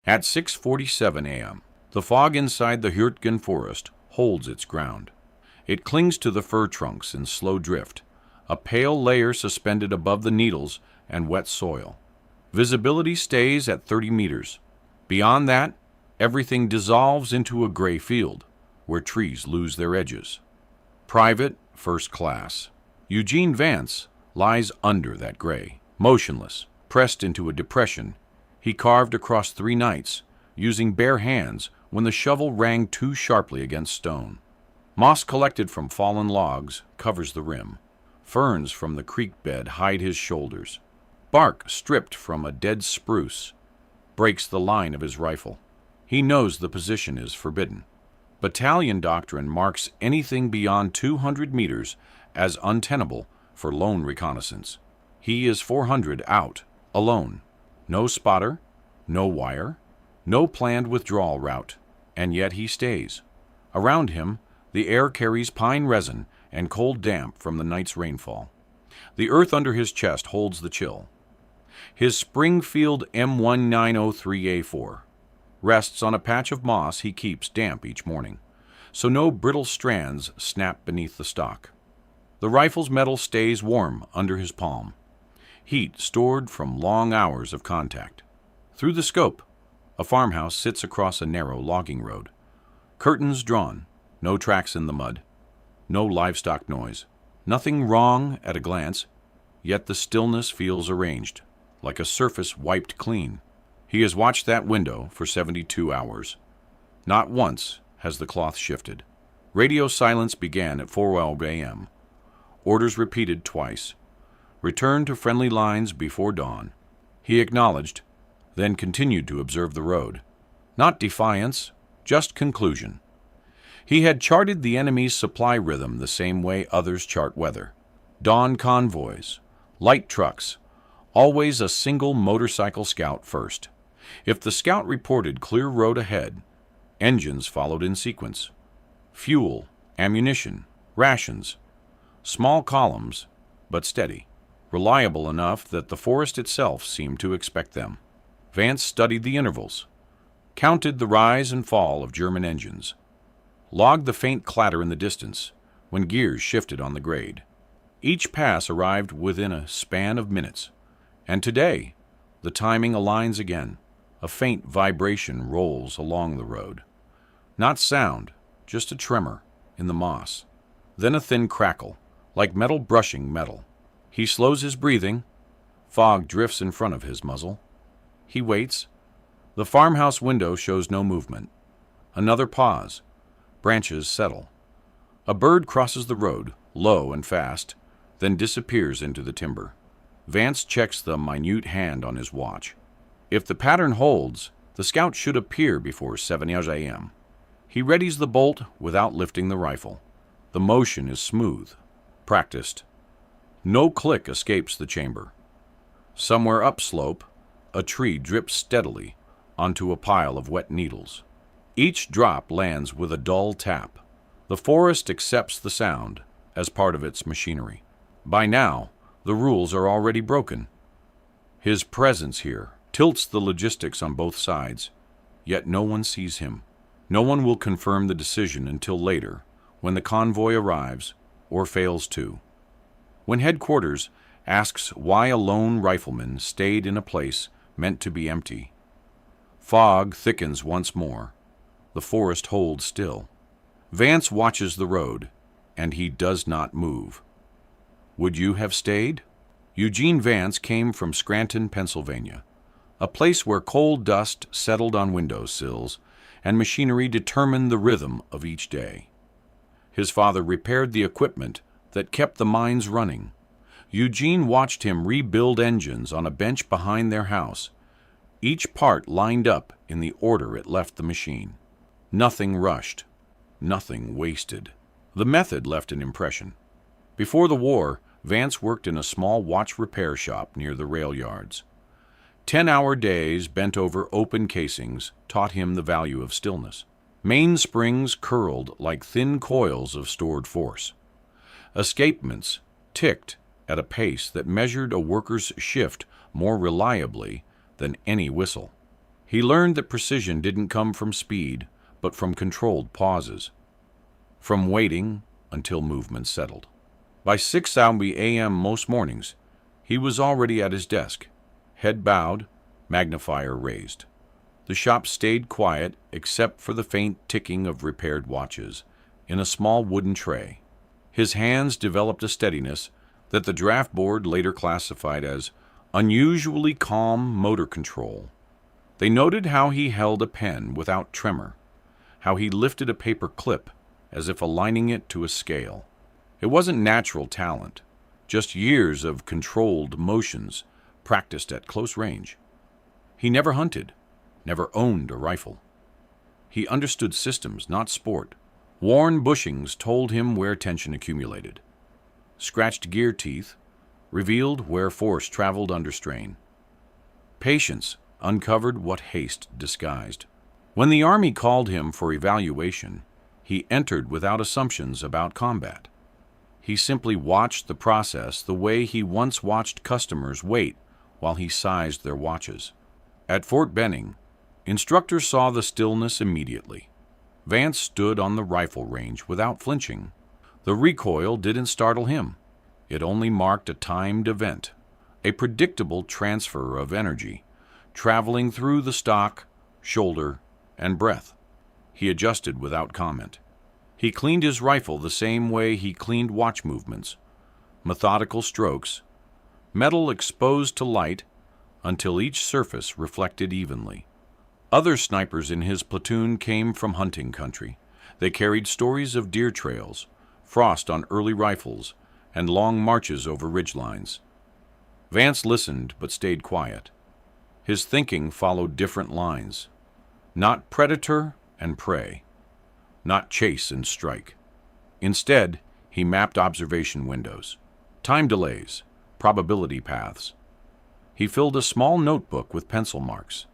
At 6:47 a.m., the fog inside the Hürtgen Forest holds its ground. It clings to the fir trunks in slow drift, a pale layer suspended above the needles and wet soil. Visibility stays at 30 meters. Beyond that, everything dissolves into a gray field, where trees lose their edges. Private, first class. Eugene Vance lies under that gray, motionless, pressed into a depression he carved across 3 nights, using bare hands when the shovel rang too sharply against stone. Moss collected from fallen logs covers the rim. Ferns from the creek bed hide his shoulders. Bark stripped from a dead spruce breaks the line of his rifle. He knows the position is forbidden. Battalion doctrine marks anything beyond 200 meters as untenable for lone reconnaissance. He is 400 out, alone. No spotter, no wire, no planned withdrawal route, and yet he stays. Around him, the air carries pine resin and cold damp from the night's rainfall. The earth under his chest holds the chill. His Springfield M1903A4 rests on a patch of moss he keeps damp each morning, so no brittle strands snap beneath the stock. The rifle's metal stays warm under his palm, heat stored from long hours of contact. Through the scope, a farmhouse sits across a narrow logging road. Curtains drawn, no tracks in the mud, no livestock noise. Nothing wrong at a glance, yet the stillness feels arranged, like a surface wiped clean. He has watched that window for 72 hours. Not once has the cloth shifted. Radio silence began at 4:12 a.m. Orders repeated twice. Return to friendly lines before dawn. He acknowledged, then continued to observe the road. Not defiance, just conclusion. He had charted the enemy's supply rhythm the same way others chart weather. Dawn convoys, light trucks, always a single motorcycle scout first. If the scout reported clear road ahead, engines followed in sequence. Fuel, ammunition, rations, small columns, but steady, reliable enough that the forest itself seemed to expect them. Vance studied the intervals, counted the rise and fall of German engines, logged the faint clatter in the distance when gears shifted on the grade. Each pass arrived within a span of minutes, and today the timing aligns again. A faint vibration rolls along the road. Not sound, just a tremor in the moss. Then a thin crackle, like metal brushing metal. He slows his breathing. Fog drifts in front of his muzzle. He waits. The farmhouse window shows no movement. Another pause. Branches settle. A bird crosses the road, low and fast, then disappears into the timber. Vance checks the minute hand on his watch. If the pattern holds, the scout should appear before 7 a.m. He readies the bolt without lifting the rifle. The motion is smooth, practiced. No click escapes the chamber. Somewhere upslope, a tree drips steadily onto a pile of wet needles. Each drop lands with a dull tap. The forest accepts the sound as part of its machinery. By now, the rules are already broken. His presence here tilts the logistics on both sides, yet no one sees him. No one will confirm the decision until later, when the convoy arrives or fails to. When headquarters asks why a lone rifleman stayed in a place meant to be empty, fog thickens once more. The forest holds still. Vance watches the road, and he does not move. Would you have stayed? Eugene Vance came from Scranton, Pennsylvania, a place where coal dust settled on windowsills and machinery determined the rhythm of each day. His father repaired the equipment that kept the mines running. Eugene watched him rebuild engines on a bench behind their house, each part lined up in the order it left the machine. Nothing rushed, nothing wasted. The method left an impression. Before the war, Vance worked in a small watch repair shop near the rail yards. 10-hour days bent over open casings taught him the value of stillness. Mainsprings curled like thin coils of stored force. Escapements ticked at a pace that measured a worker's shift more reliably than any whistle. He learned that precision didn't come from speed, but from controlled pauses, from waiting until movement settled. By 6:30 a.m. most mornings, he was already at his desk, head bowed, magnifier raised. The shop stayed quiet except for the faint ticking of repaired watches in a small wooden tray. His hands developed a steadiness that the draft board later classified as unusually calm motor control. They noted how he held a pen without tremor, how he lifted a paper clip as if aligning it to a scale. It wasn't natural talent, just years of controlled motions practiced at close range. He never hunted, never owned a rifle. He understood systems, not sport. Worn bushings told him where tension accumulated. Scratched gear teeth revealed where force traveled under strain. Patience uncovered what haste disguised. When the Army called him for evaluation, he entered without assumptions about combat. He simply watched the process the way he once watched customers wait while he sized their watches. At Fort Benning, instructors saw the stillness immediately. Vance stood on the rifle range without flinching. The recoil didn't startle him. It only marked a timed event, a predictable transfer of energy, traveling through the stock, shoulder, and breath. He adjusted without comment. He cleaned his rifle the same way he cleaned watch movements, methodical strokes, metal exposed to light until each surface reflected evenly. Other snipers in his platoon came from hunting country. They carried stories of deer trails, frost on early rifles, and long marches over ridgelines. Vance listened but stayed quiet. His thinking followed different lines. Not predator and prey, not chase and strike. Instead, he mapped observation windows, time delays, probability paths. He filled a small notebook with pencil marks,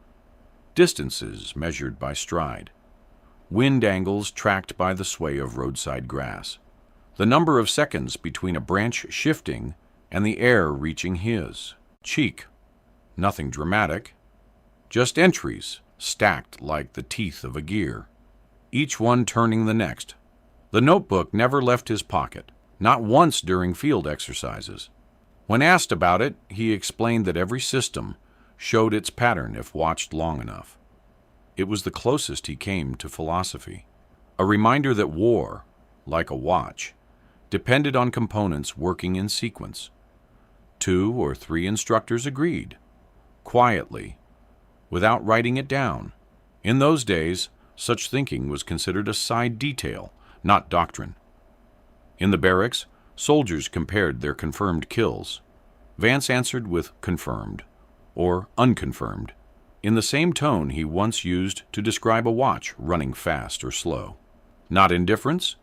distances measured by stride, wind angles tracked by the sway of roadside grass, the number of seconds between a branch shifting and the air reaching his cheek. Nothing dramatic, just entries stacked like the teeth of a gear, each one turning the next. The notebook never left his pocket, not once during field exercises. When asked about it, he explained that every system showed its pattern if watched long enough. It was the closest he came to philosophy, a reminder that war, like a watch, depended on components working in sequence. 2 or 3 instructors agreed, quietly, without writing it down. In those days, such thinking was considered a side detail, not doctrine. In the barracks, soldiers compared their confirmed kills. Vance answered with confirmed or unconfirmed, in the same tone he once used to describe a watch running fast or slow. Not indifference,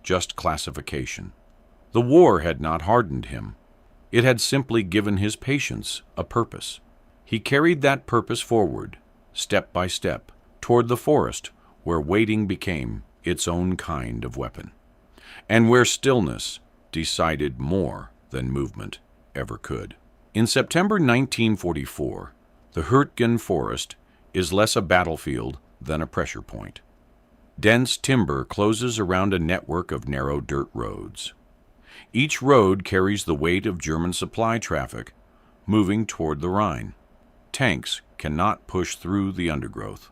just classification. The war had not hardened him. It had simply given his patience a purpose. He carried that purpose forward, step by step, toward the forest where waiting became its own kind of weapon, and where stillness decided more than movement ever could. In September 1944, the Hürtgen Forest is less a battlefield than a pressure point. Dense timber closes around a network of narrow dirt roads. Each road carries the weight of German supply traffic moving toward the Rhine. Tanks cannot push through the undergrowth.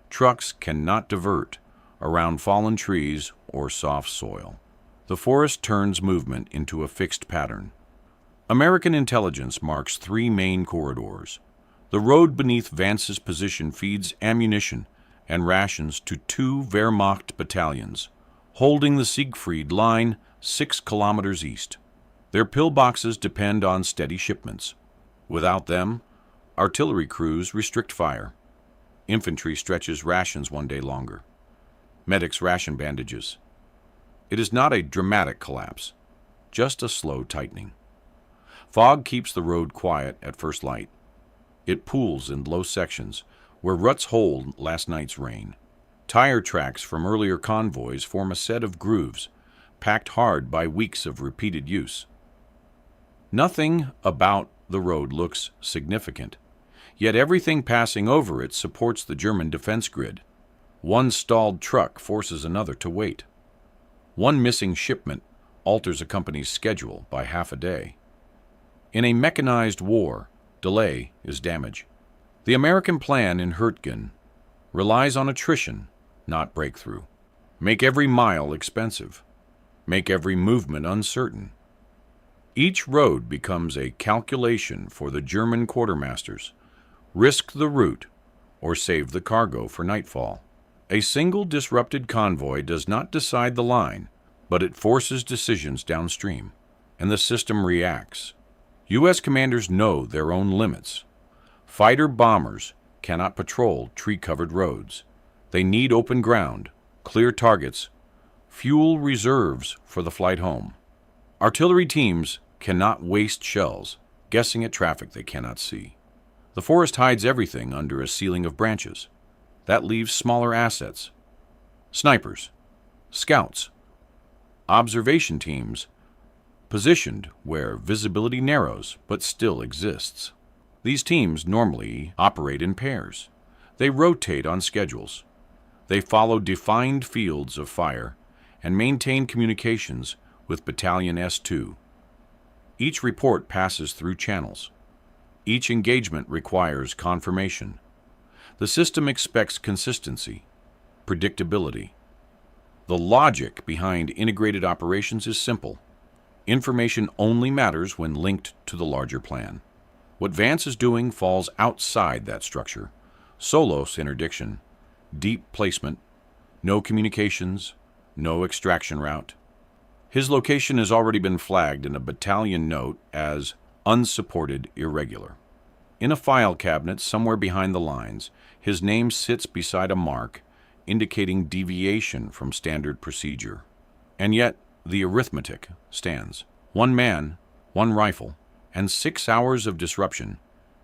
Trucks cannot divert around fallen trees or soft soil. The forest turns movement into a fixed pattern. American intelligence marks 3 main corridors. The road beneath Vance's position feeds ammunition and rations to 2 Wehrmacht battalions, holding the Siegfried Line 6 kilometers east. Their pillboxes depend on steady shipments. Without them, artillery crews restrict fire. Infantry stretches rations 1 day longer. Medics ration bandages. It is not a dramatic collapse, just a slow tightening. Fog keeps the road quiet at first light. It pools in low sections where ruts hold last night's rain. Tire tracks from earlier convoys form a set of grooves, packed hard by weeks of repeated use. Nothing about the road looks significant, Yet everything passing over it supports the German defense grid. One stalled truck forces another to wait. One missing shipment alters a company's schedule by half a day. In a mechanized war, delay is damage. The American plan in Hürtgen relies on attrition, not breakthrough. Make every mile expensive. Make every movement uncertain. Each road becomes a calculation for the German quartermasters. Risk the route or save the cargo for nightfall. A single disrupted convoy does not decide the line, but it forces decisions downstream, and the system reacts. U.S. commanders know their own limits. Fighter-bombers cannot patrol tree-covered roads. They need open ground, clear targets, fuel reserves for the flight home. Artillery teams cannot waste shells, guessing at traffic they cannot see. The forest hides everything under a ceiling of branches. That leaves smaller assets. Snipers, scouts, observation teams, positioned where visibility narrows but still exists. These teams normally operate in pairs. They rotate on schedules. They follow defined fields of fire and maintain communications with Battalion S2. Each report passes through channels. Each engagement requires confirmation. The system expects consistency, predictability. The logic behind integrated operations is simple. Information only matters when linked to the larger plan. What Vance is doing falls outside that structure. Solos interdiction, deep placement, no communications, no extraction route. His location has already been flagged in a battalion note as unsupported irregular. In a file cabinet somewhere behind the lines, his name sits beside a mark indicating deviation from standard procedure. And yet, the arithmetic stands. 1 man, 1 rifle, and 6 hours of disruption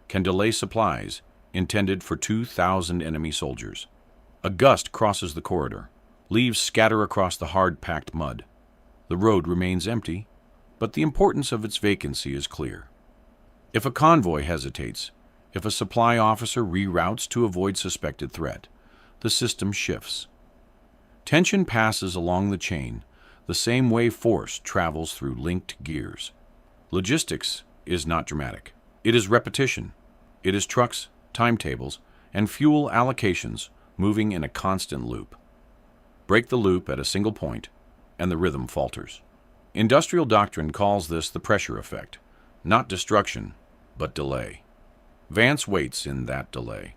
can delay supplies intended for 2,000 enemy soldiers. A gust crosses the corridor. Leaves scatter across the hard-packed mud. The road remains empty, but the importance of its vacancy is clear. If a convoy hesitates, if a supply officer reroutes to avoid suspected threat, the system shifts. Tension passes along the chain, the same way force travels through linked gears. Logistics is not dramatic. It is repetition. It is trucks, timetables, and fuel allocations moving in a constant loop. Break the loop at a single point, and the rhythm falters. Industrial doctrine calls this the pressure effect, not destruction, but delay. Vance waits in that delay.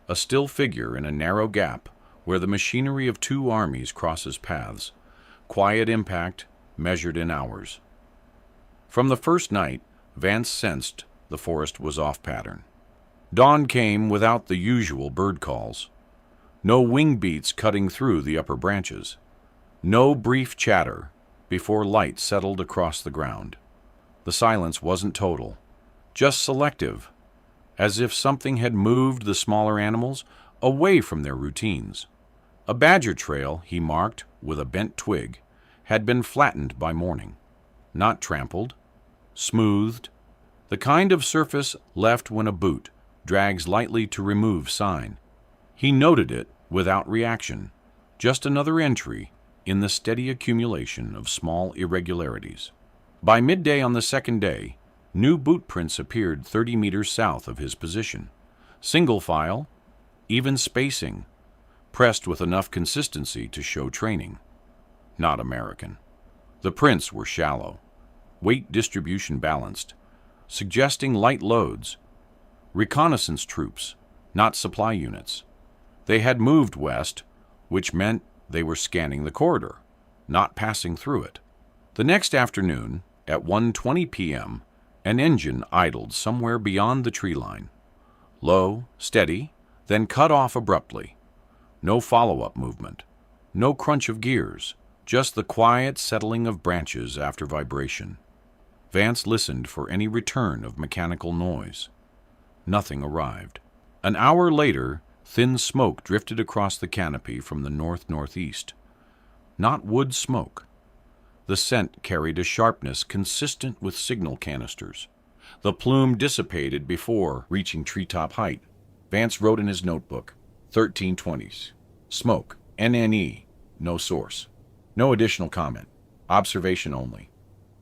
A still figure in a narrow gap where the machinery of 2 armies crosses paths, quiet impact measured in hours. From the first night, Vance sensed the forest was off pattern. Dawn came without the usual bird calls. No wing beats cutting through the upper branches. No brief chatter before light settled across the ground. The silence wasn't total, just selective, as if something had moved the smaller animals away from their routines. A badger trail, he marked with a bent twig, had been flattened by morning. Not trampled, smoothed, the kind of surface left when a boot drags lightly to remove sign. He noted it without reaction, just another entry in the steady accumulation of small irregularities. By midday on the second day, new boot prints appeared 30 meters south of his position. Single file, even spacing, pressed with enough consistency to show training. Not American. The prints were shallow, weight distribution balanced, suggesting light loads. Reconnaissance troops, not supply units. They had moved west, which meant they were scanning the corridor, not passing through it. The next afternoon, at 1:20 p.m., an engine idled somewhere beyond the tree line. Low, steady, then cut off abruptly. No follow-up movement. No crunch of gears. Just the quiet settling of branches after vibration. Vance listened for any return of mechanical noise. Nothing arrived. An hour later, thin smoke drifted across the canopy from the north-northeast. Not wood smoke. The scent carried a sharpness consistent with signal canisters. The plume dissipated before reaching treetop height. Vance wrote in his notebook, 1320s. Smoke, NNE, no source. No additional comment. Observation only.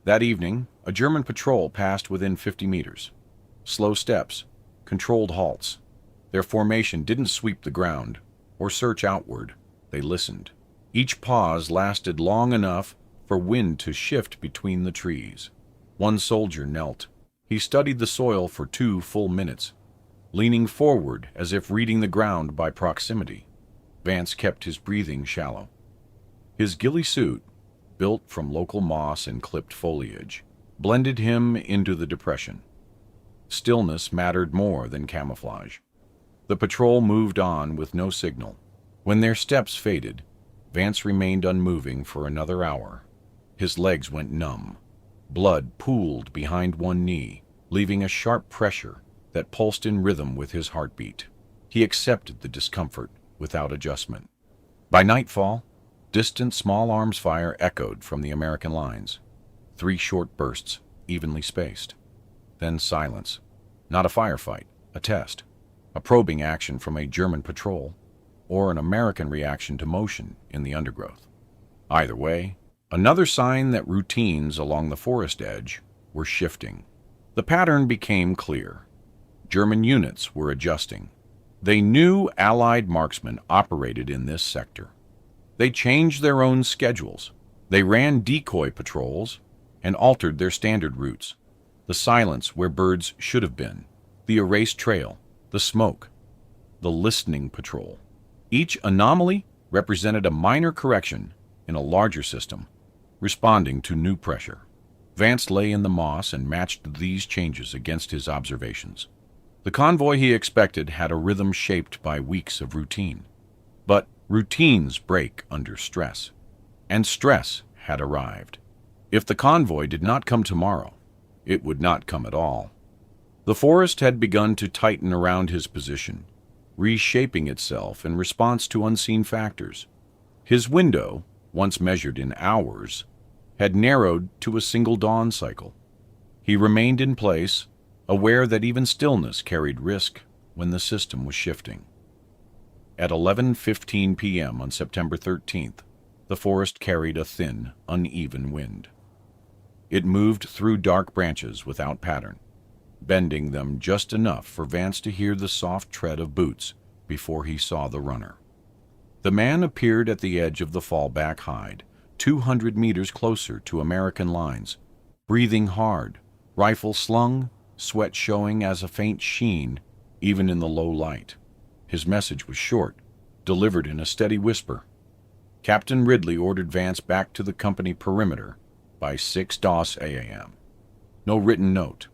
That evening, a German patrol passed within 50 meters. Slow steps, controlled halts. Their formation didn't sweep the ground or search outward. They listened. Each pause lasted long enough for wind to shift between the trees. One soldier knelt. He studied the soil for 2 full minutes, leaning forward as if reading the ground by proximity. Vance kept his breathing shallow. His ghillie suit, built from local moss and clipped foliage, blended him into the depression. Stillness mattered more than camouflage. The patrol moved on with no signal. When their steps faded, Vance remained unmoving for another hour. His legs went numb. Blood pooled behind one knee, leaving a sharp pressure that pulsed in rhythm with his heartbeat. He accepted the discomfort without adjustment. By nightfall, distant small arms fire echoed from the American lines. 3 short bursts, evenly spaced. Then silence. Not a firefight, a test. A probing action from a German patrol, or an American reaction to motion in the undergrowth. Either way, another sign that routines along the forest edge were shifting. The pattern became clear. German units were adjusting. They knew Allied marksmen operated in this sector. They changed their own schedules. They ran decoy patrols and altered their standard routes. The silence where birds should have been, the erased trail, the smoke, the listening patrol. Each anomaly represented a minor correction in a larger system, responding to new pressure. Vance lay in the moss and matched these changes against his observations. The convoy he expected had a rhythm shaped by weeks of routine. But routines break under stress, and stress had arrived. If the convoy did not come tomorrow, it would not come at all. The forest had begun to tighten around his position, reshaping itself in response to unseen factors. His window, once measured in hours, had narrowed to a single dawn cycle. He remained in place, aware that even stillness carried risk when the system was shifting. At 11:15 p.m. on September 13th, the forest carried a thin, uneven wind. It moved through dark branches without pattern, bending them just enough for Vance to hear the soft tread of boots before he saw the runner. The man appeared at the edge of the fallback hide, 200 meters closer to American lines, breathing hard, rifle slung, sweat showing as a faint sheen even in the low light. His message was short, delivered in a steady whisper. Captain Ridley ordered Vance back to the company perimeter by 6 DOS a.m. No written note.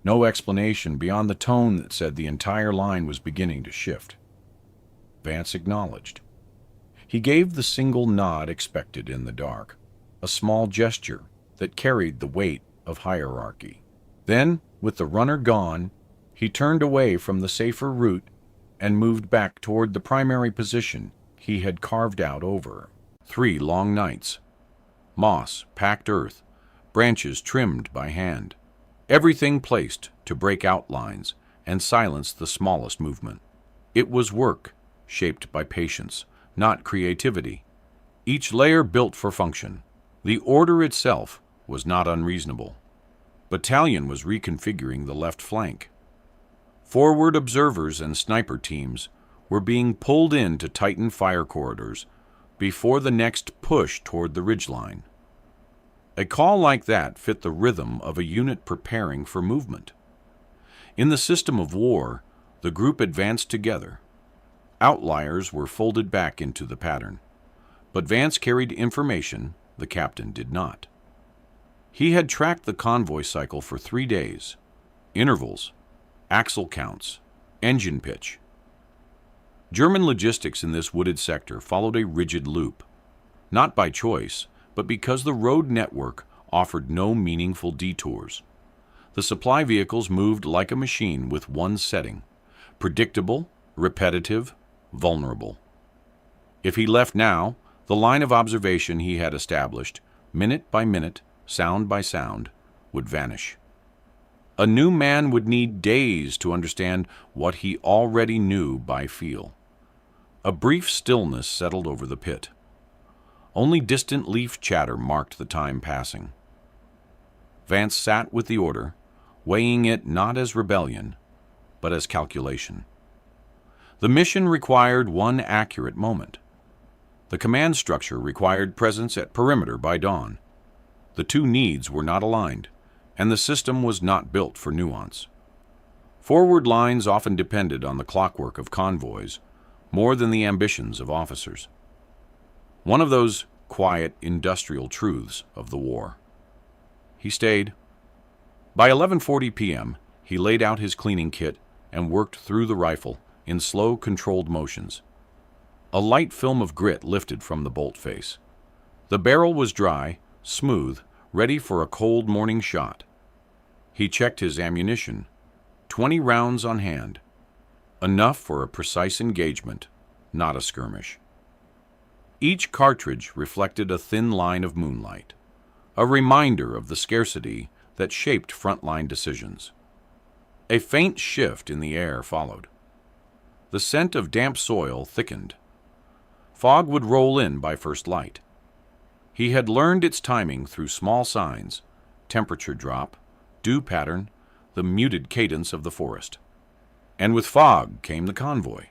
No explanation beyond the tone that said the entire line was beginning to shift. Vance acknowledged. He gave the single nod expected in the dark, a small gesture that carried the weight of hierarchy. Then, with the runner gone, he turned away from the safer route and moved back toward the primary position he had carved out over 3 long nights. Moss, packed earth, branches trimmed by hand. Everything placed to break outlines and silence the smallest movement. It was work, shaped by patience, not creativity. Each layer built for function. The order itself was not unreasonable. Battalion was reconfiguring the left flank. Forward observers and sniper teams were being pulled in to tighten fire corridors before the next push toward the ridgeline. A call like that fit the rhythm of a unit preparing for movement. In the system of war, the group advanced together. Outliers were folded back into the pattern, but Vance carried information the captain did not. He had tracked the convoy cycle for 3 days, intervals, axle counts, engine pitch. German logistics in this wooded sector followed a rigid loop, not by choice, but because the road network offered no meaningful detours. The supply vehicles moved like a machine with one setting: predictable, repetitive, vulnerable. If he left now, the line of observation he had established, minute by minute, sound by sound, would vanish. A new man would need days to understand what he already knew by feel. A brief stillness settled over the pit. Only distant leaf chatter marked the time passing. Vance sat with the order, weighing it not as rebellion, but as calculation. The mission required one accurate moment. The command structure required presence at perimeter by dawn. The two needs were not aligned, and the system was not built for nuance. Forward lines often depended on the clockwork of convoys more than the ambitions of officers. One of those quiet, industrial truths of the war. He stayed. By 11:40 p.m., he laid out his cleaning kit and worked through the rifle in slow, controlled motions. A light film of grit lifted from the bolt face. The barrel was dry, smooth, ready for a cold morning shot. He checked his ammunition. 20 rounds on hand. Enough for a precise engagement, not a skirmish. Each cartridge reflected a thin line of moonlight, a reminder of the scarcity that shaped frontline decisions. A faint shift in the air followed. The scent of damp soil thickened. Fog would roll in by first light. He had learned its timing through small signs, temperature drop, dew pattern, the muted cadence of the forest. And with fog came the convoy.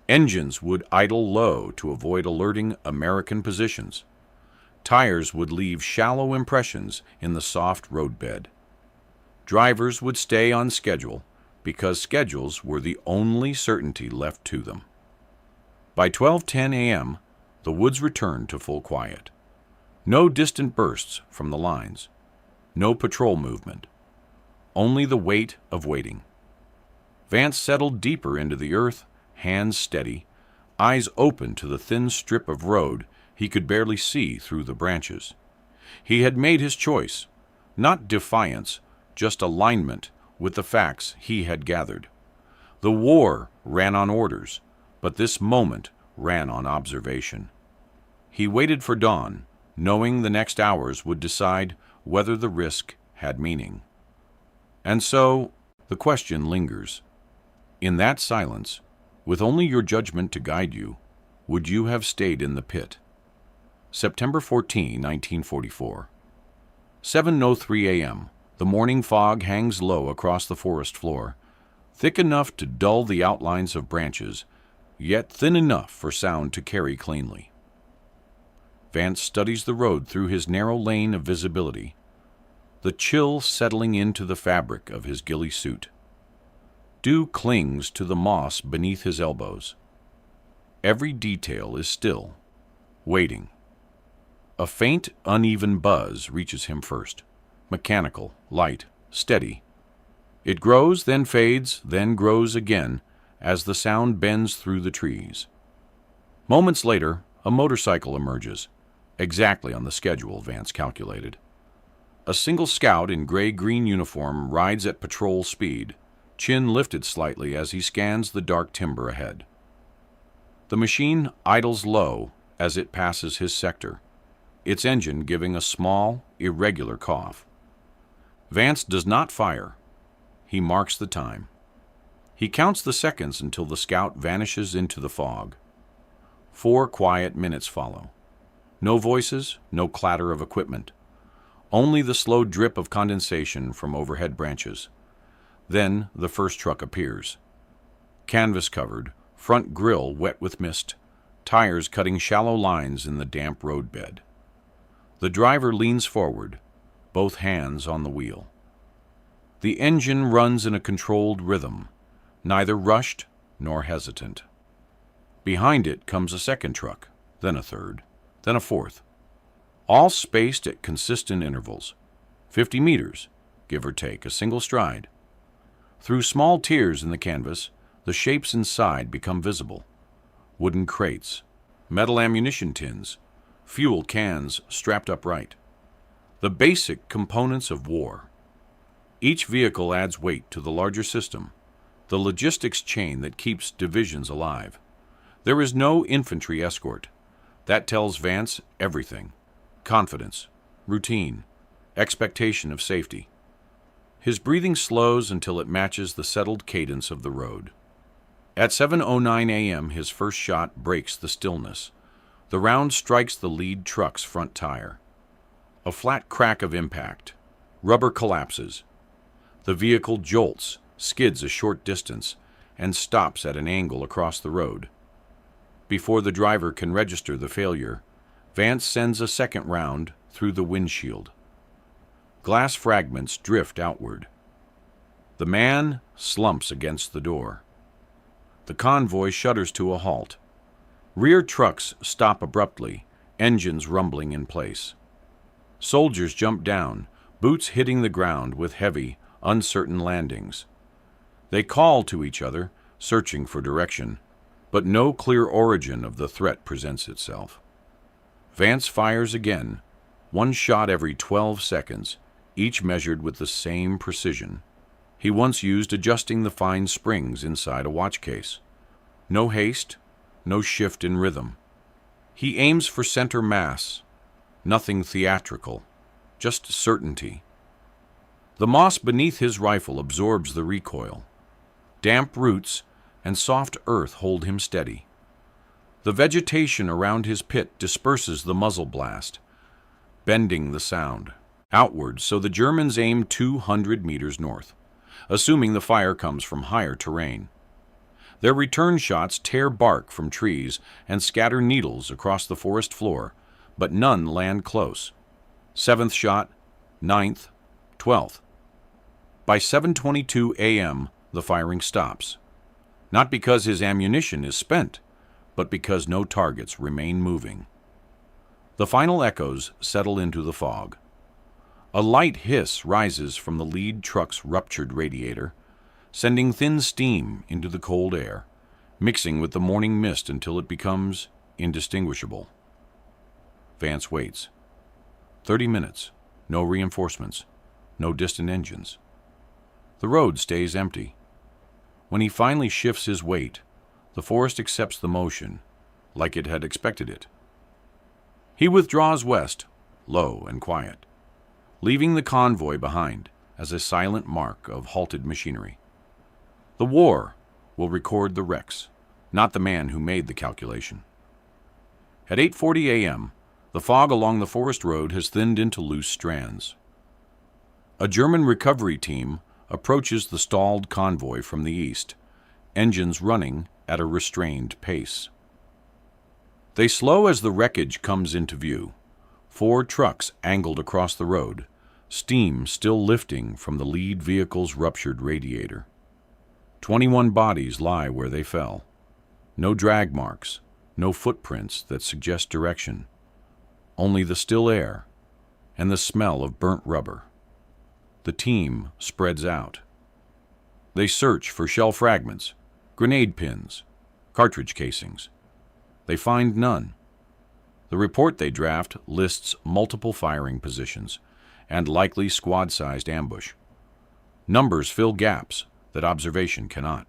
Engines would idle low to avoid alerting American positions. Tires would leave shallow impressions in the soft roadbed. Drivers would stay on schedule because schedules were the only certainty left to them. By 12:10 a.m., the woods returned to full quiet. No distant bursts from the lines. No patrol movement. Only the weight of waiting. Vance settled deeper into the earth, hands steady, eyes open to the thin strip of road he could barely see through the branches. He had made his choice, not defiance, just alignment with the facts he had gathered. The war ran on orders, but this moment ran on observation. He waited for dawn, knowing the next hours would decide whether the risk had meaning. And so, the question lingers. In that silence, with only your judgment to guide you, would you have stayed in the pit? September 14, 1944. 7:03 a.m. The morning fog hangs low across the forest floor, thick enough to dull the outlines of branches, yet thin enough for sound to carry cleanly. Vance studies the road through his narrow lane of visibility, the chill settling into the fabric of his ghillie suit. Dew clings to the moss beneath his elbows. Every detail is still, waiting. A faint, uneven buzz reaches him first, mechanical, light, steady. It grows, then fades, then grows again as the sound bends through the trees. Moments later, a motorcycle emerges, exactly on the schedule Vance calculated. A single scout in gray-green uniform rides at patrol speed, chin lifted slightly as he scans the dark timber ahead. The machine idles low as it passes his sector, its engine giving a small, irregular cough. Vance does not fire. He marks the time. He counts the seconds until the scout vanishes into the fog. 4 quiet minutes follow. No voices, no clatter of equipment. Only the slow drip of condensation from overhead branches. Then the first truck appears. Canvas-covered, front grille wet with mist, tires cutting shallow lines in the damp roadbed. The driver leans forward, both hands on the wheel. The engine runs in a controlled rhythm, neither rushed nor hesitant. Behind it comes a second truck, then a third, then a fourth, all spaced at consistent intervals, 50 meters, give or take, a single stride. Through small tears in the canvas, the shapes inside become visible. Wooden crates, metal ammunition tins, fuel cans strapped upright. The basic components of war. Each vehicle adds weight to the larger system, the logistics chain that keeps divisions alive. There is no infantry escort. That tells Vance everything. Confidence, routine, expectation of safety. His breathing slows until it matches the settled cadence of the road. At 7:09 a.m., his first shot breaks the stillness. The round strikes the lead truck's front tire. A flat crack of impact. Rubber collapses. The vehicle jolts, skids a short distance, and stops at an angle across the road. Before the driver can register the failure, Vance sends a second round through the windshield. Glass fragments drift outward. The man slumps against the door. The convoy shudders to a halt. Rear trucks stop abruptly, engines rumbling in place. Soldiers jump down, boots hitting the ground with heavy, uncertain landings. They call to each other, searching for direction, but no clear origin of the threat presents itself. Vance fires again, one shot every 12 seconds, each measured with the same precision he once used adjusting the fine springs inside a watch case. No haste, no shift in rhythm. He aims for center mass, nothing theatrical, just certainty. The moss beneath his rifle absorbs the recoil. Damp roots and soft earth hold him steady. The vegetation around his pit disperses the muzzle blast, bending the sound outward so the Germans aim 200 meters north, assuming the fire comes from higher terrain. Their return shots tear bark from trees and scatter needles across the forest floor, but none land close. 7th shot, 9th, 12th. By 7:22 a.m., the firing stops. Not because his ammunition is spent, but because no targets remain moving. The final echoes settle into the fog. A light hiss rises from the lead truck's ruptured radiator, sending thin steam into the cold air, mixing with the morning mist until it becomes indistinguishable. Vance waits. 30 minutes, no reinforcements, no distant engines. The road stays empty. When he finally shifts his weight, the forest accepts the motion, like it had expected it. He withdraws west, low and quiet, leaving the convoy behind as a silent mark of halted machinery. The war will record the wrecks, not the man who made the calculation. At 8:40 a.m., the fog along the forest road has thinned into loose strands. A German recovery team approaches the stalled convoy from the east, engines running at a restrained pace. They slow as the wreckage comes into view. 4 trucks angled across the road, steam still lifting from the lead vehicle's ruptured radiator. 21 bodies lie where they fell. No drag marks, no footprints that suggest direction. Only the still air and the smell of burnt rubber. The team spreads out. They search for shell fragments, grenade pins, cartridge casings. They find none. The report they draft lists multiple firing positions and likely squad-sized ambush. Numbers fill gaps that observation cannot.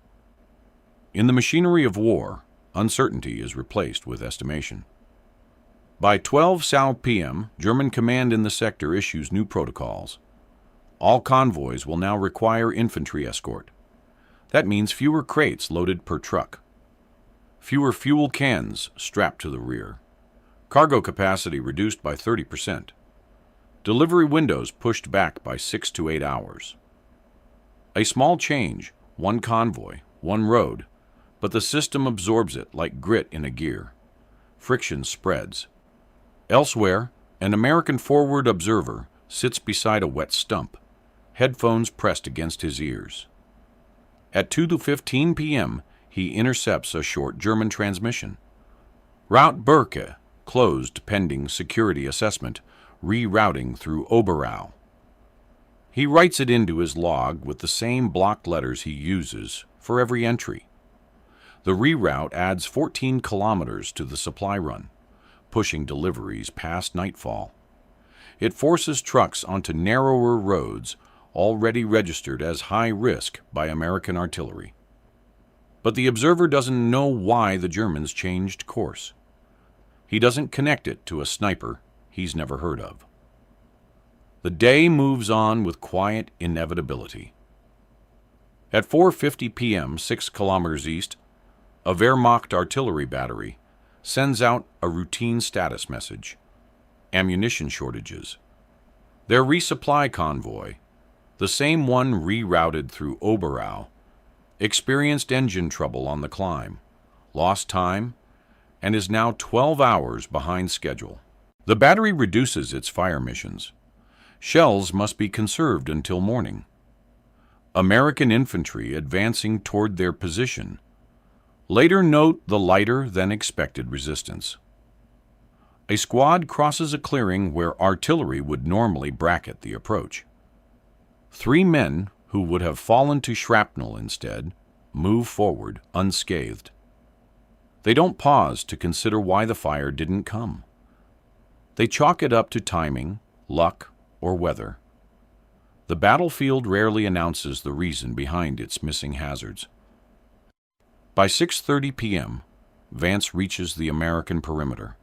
In the machinery of war, uncertainty is replaced with estimation. By 12 Sal p.m., German command in the sector issues new protocols. All convoys will now require infantry escort. That means fewer crates loaded per truck, fewer fuel cans strapped to the rear, cargo capacity reduced by 30%, delivery windows pushed back by 6 to 8 hours. A small change, one convoy, one road, but the system absorbs it like grit in a gear. Friction spreads. Elsewhere, an American forward observer sits beside a wet stump, headphones pressed against his ears. At 2:15 p.m., he intercepts a short German transmission. Route Berke, closed pending security assessment, rerouting through Oberau. He writes it into his log with the same block letters he uses for every entry. The reroute adds 14 kilometers to the supply run, pushing deliveries past nightfall. It forces trucks onto narrower roads already registered as high risk by American artillery. But the observer doesn't know why the Germans changed course. He doesn't connect it to a sniper he's never heard of. The day moves on with quiet inevitability. At 4:50 p.m., 6 kilometers east, a Wehrmacht artillery battery sends out a routine status message. Ammunition shortages. Their resupply convoy, the same one rerouted through Oberau, experienced engine trouble on the climb, lost time, and is now 12 hours behind schedule. The battery reduces its fire missions. Shells must be conserved until morning. American infantry advancing toward their position later note the lighter than expected resistance. A squad crosses a clearing where artillery would normally bracket the approach. 3 men who would have fallen to shrapnel instead move forward unscathed. They don't pause to consider why the fire didn't come. They chalk it up to timing, luck, or weather. The battlefield rarely announces the reason behind its missing hazards. By 6:30 p.m., Vance reaches the American perimeter.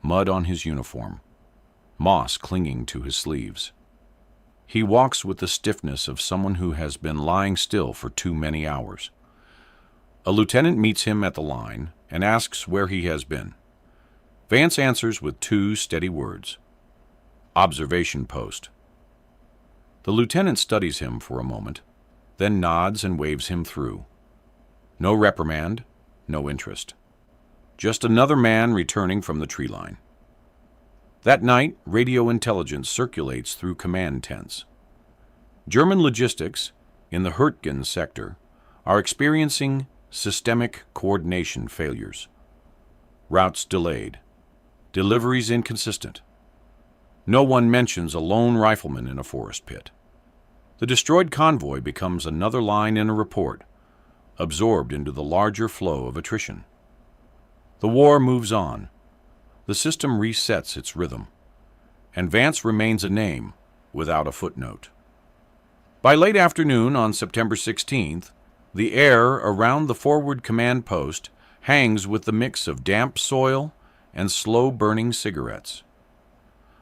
Mud on his uniform, moss clinging to his sleeves. He walks with the stiffness of someone who has been lying still for too many hours. A lieutenant meets him at the line and asks where he has been. Vance answers with 2 steady words: observation post. The lieutenant studies him for a moment, then nods and waves him through. No reprimand, no interest. Just another man returning from the tree line. That night, radio intelligence circulates through command tents. German logistics in the Hürtgen sector are experiencing systemic coordination failures. Routes delayed. Deliveries inconsistent. No one mentions a lone rifleman in a forest pit. The destroyed convoy becomes another line in a report, absorbed into the larger flow of attrition. The war moves on. The system resets its rhythm, and Vance remains a name without a footnote. By late afternoon on September 16th, the air around the forward command post hangs with the mix of damp soil and slow-burning cigarettes.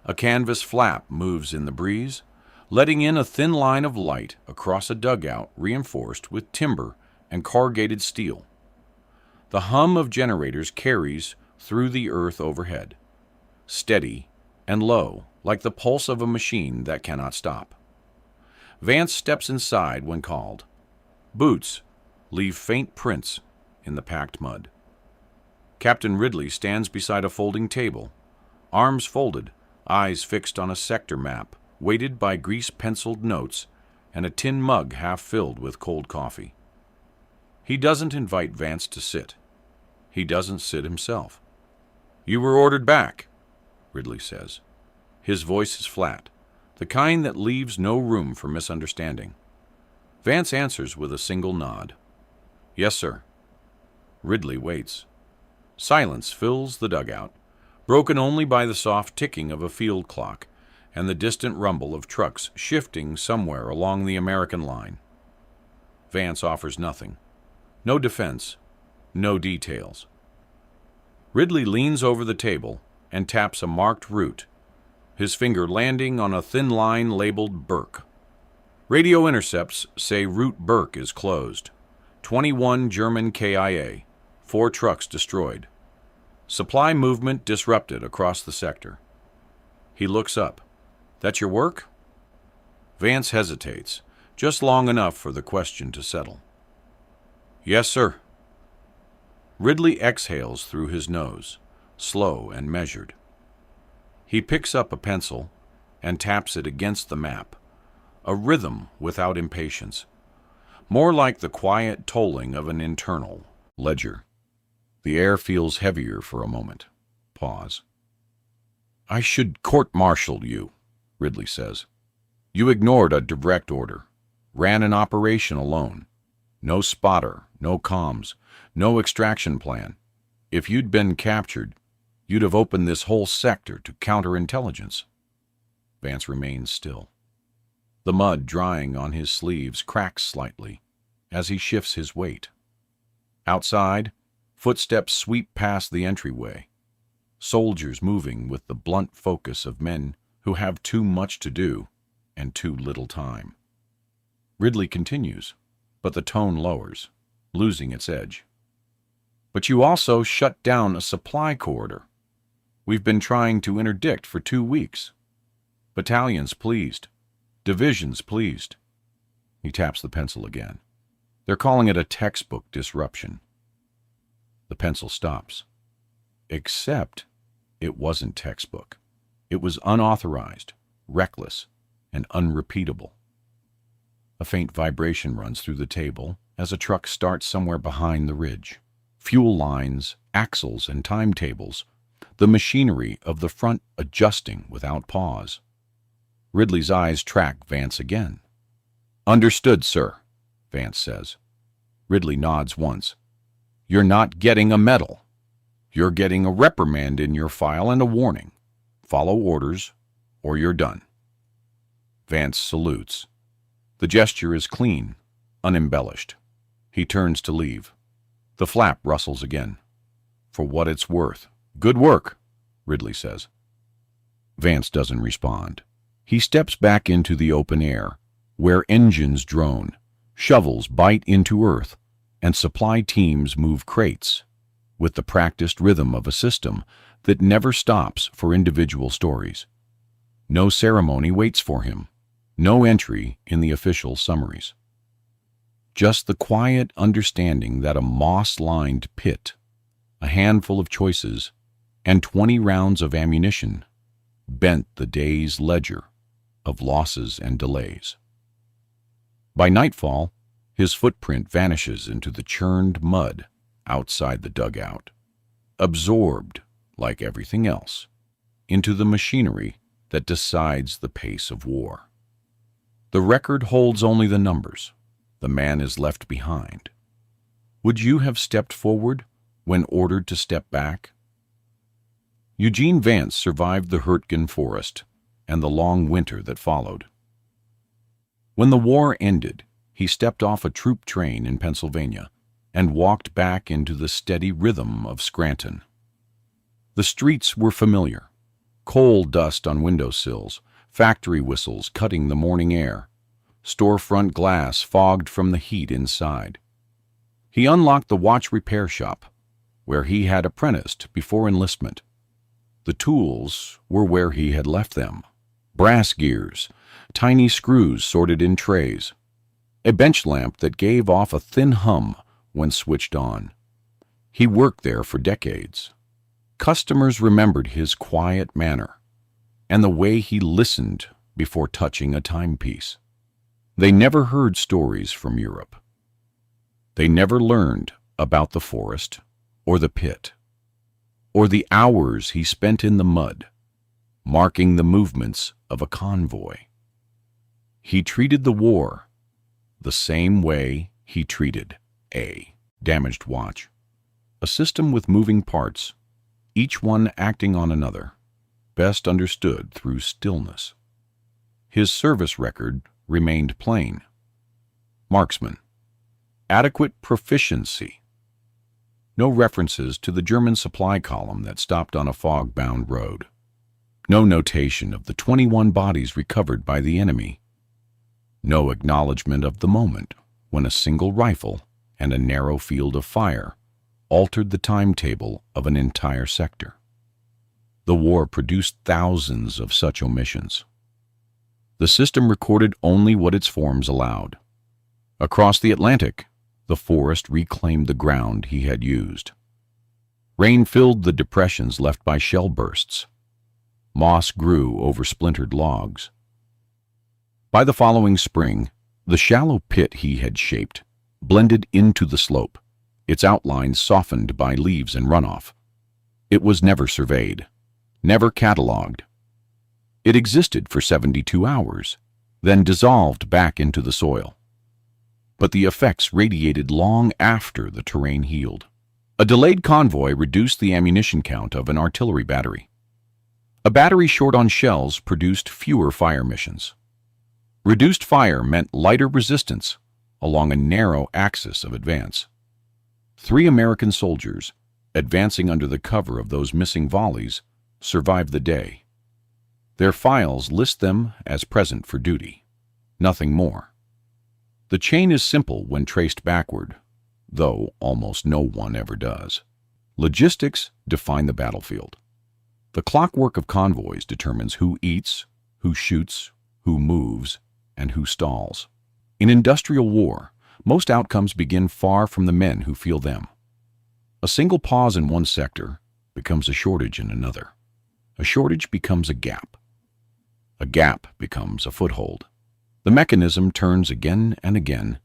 A canvas flap moves in the breeze, letting in a thin line of light across a dugout reinforced with timber and corrugated steel. The hum of generators carries through the earth overhead, steady and low, like the pulse of a machine that cannot stop. Vance steps inside when called. Boots leave faint prints in the packed mud. Captain Ridley stands beside a folding table, arms folded, eyes fixed on a sector map, weighted by grease-penciled notes and a tin mug half filled with cold coffee. He doesn't invite Vance to sit. He doesn't sit himself. "You were ordered back," Ridley says. His voice is flat, the kind that leaves no room for misunderstanding. Vance answers with a single nod. "Yes, sir." Ridley waits. Silence fills the dugout, broken only by the soft ticking of a field clock and the distant rumble of trucks shifting somewhere along the American line. Vance offers nothing. No defense, no details. Ridley leans over the table and taps a marked route, his finger landing on a thin line labeled Burke. Radio intercepts say Route Burke is closed. 21 German KIA, 4 trucks destroyed. Supply movement disrupted across the sector. He looks up. "That your work?" Vance hesitates, just long enough for the question to settle. "Yes, sir." Ridley exhales through his nose, slow and measured. He picks up a pencil and taps it against the map, a rhythm without impatience, more like the quiet tolling of an internal ledger. The air feels heavier for a moment. Pause. "I should court-martial you," Ridley says. "You ignored a direct order, ran an operation alone. No spotter, no comms, no extraction plan. If you'd been captured, you'd have opened this whole sector to counterintelligence." Vance remains still. The mud drying on his sleeves cracks slightly as he shifts his weight. Outside, footsteps sweep past the entryway, soldiers moving with the blunt focus of men who have too much to do and too little time. Ridley continues, but the tone lowers, losing its edge. But you also shut down a supply corridor. We've been trying to interdict for 2 weeks. Battalions pleased. Divisions pleased. He taps the pencil again. They're calling it a textbook disruption. The pencil stops. Except it wasn't textbook. It was unauthorized, reckless, and unrepeatable. A faint vibration runs through the table as a truck starts somewhere behind the ridge. Fuel lines, axles, and timetables, the machinery of the front adjusting without pause. Ridley's eyes track Vance again. "Understood, sir," Vance says. Ridley nods once. "You're not getting a medal. You're getting a reprimand in your file and a warning. Follow orders, or you're done." Vance salutes. The gesture is clean, unembellished. He turns to leave. The flap rustles again. "For what it's worth. Good work," Ridley says. Vance doesn't respond. He steps back into the open air, where engines drone, shovels bite into earth, and supply teams move crates, with the practiced rhythm of a system that never stops for individual stories. No ceremony waits for him, no entry in the official summaries. Just the quiet understanding that a moss-lined pit, a handful of choices, and 20 rounds of ammunition bent the day's ledger of losses and delays. By nightfall, his footprint vanishes into the churned mud outside the dugout, absorbed, like everything else, into the machinery that decides the pace of war. The record holds only the numbers. The man is left behind. Would you have stepped forward when ordered to step back? Eugene Vance survived the Hürtgen Forest and the long winter that followed. When the war ended, he stepped off a troop train in Pennsylvania and walked back into the steady rhythm of Scranton. The streets were familiar. Coal dust on windowsills, factory whistles cutting the morning air, storefront glass fogged from the heat inside. He unlocked the watch repair shop, where he had apprenticed before enlistment. The tools were where he had left them. Brass gears, tiny screws sorted in trays, a bench lamp that gave off a thin hum when switched on. He worked there for decades. Customers remembered his quiet manner and the way he listened before touching a timepiece. They never heard stories from Europe. They never learned about the forest or the pit or the hours he spent in the mud, marking the movements of a convoy. He treated the war the same way he treated a damaged watch, a system with moving parts, each one acting on another, best understood through stillness. His service record remained plain. Marksman. Adequate proficiency. No references to the German supply column that stopped on a fog-bound road. No notation of the 21 bodies recovered by the enemy. No acknowledgement of the moment when a single rifle and a narrow field of fire altered the timetable of an entire sector. The war produced thousands of such omissions. The system recorded only what its forms allowed. Across the Atlantic, the forest reclaimed the ground he had used. Rain filled the depressions left by shell bursts. Moss grew over splintered logs. By the following spring, the shallow pit he had shaped blended into the slope, its outlines softened by leaves and runoff. It was never surveyed, never catalogued. It existed for 72 hours, then dissolved back into the soil. But the effects radiated long after the terrain healed. A delayed convoy reduced the ammunition count of an artillery battery. A battery short on shells produced fewer fire missions. Reduced fire meant lighter resistance along a narrow axis of advance. 3 American soldiers, advancing under the cover of those missing volleys, survived the day. Their files list them as present for duty. Nothing more. The chain is simple when traced backward, though almost no one ever does. Logistics define the battlefield. The clockwork of convoys determines who eats, who shoots, who moves, and who stalls. In industrial war, most outcomes begin far from the men who feel them. A single pause in one sector becomes a shortage in another. A shortage becomes a gap. A gap becomes a foothold. The mechanism turns again and again,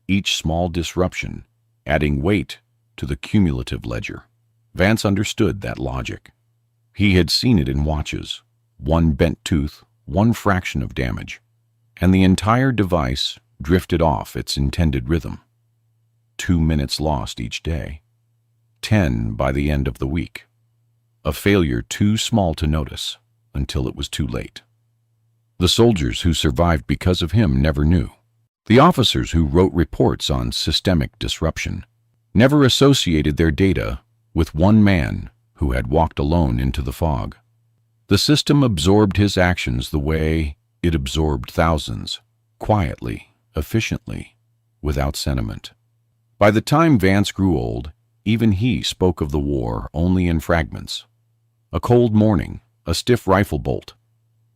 each small disruption adding weight to the cumulative ledger. Vance understood that logic. He had seen it in watches, one bent tooth, one fraction of damage, and the entire device drifted off its intended rhythm. 2 minutes lost each day. 10 by the end of the week. A failure too small to notice until it was too late. The soldiers who survived because of him never knew. The officers who wrote reports on systemic disruption never associated their data with one man who had walked alone into the fog. The system absorbed his actions the way it absorbed thousands, quietly, efficiently, without sentiment. By the time Vance grew old, even he spoke of the war only in fragments. A cold morning, a stiff rifle bolt,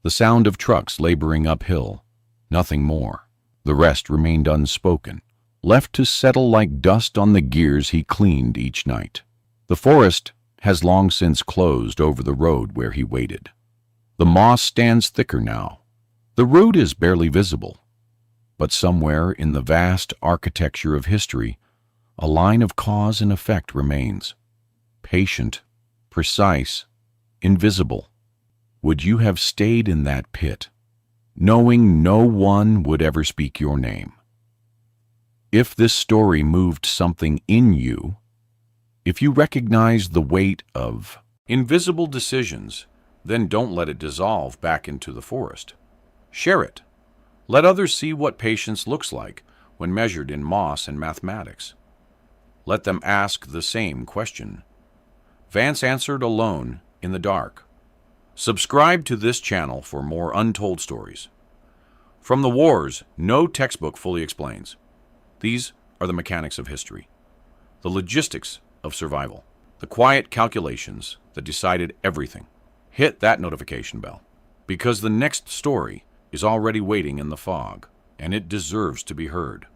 the sound of trucks laboring uphill, nothing more. The rest remained unspoken, left to settle like dust on the gears he cleaned each night. The forest has long since closed over the road where he waited. The moss stands thicker now. The route is barely visible, but somewhere in the vast architecture of history, a line of cause and effect remains. Patient, precise, invisible. Would you have stayed in that pit, knowing no one would ever speak your name? If this story moved something in you, if you recognized the weight of invisible decisions, then don't let it dissolve back into the forest. Share it. Let others see what patience looks like when measured in moss and mathematics. Let them ask the same question. Vance answered alone in the dark. Subscribe to this channel for more untold stories. From the wars, no textbook fully explains. These are the mechanics of history, the logistics of survival, the quiet calculations that decided everything. Hit that notification bell, because the next story is already waiting in the fog, and it deserves to be heard.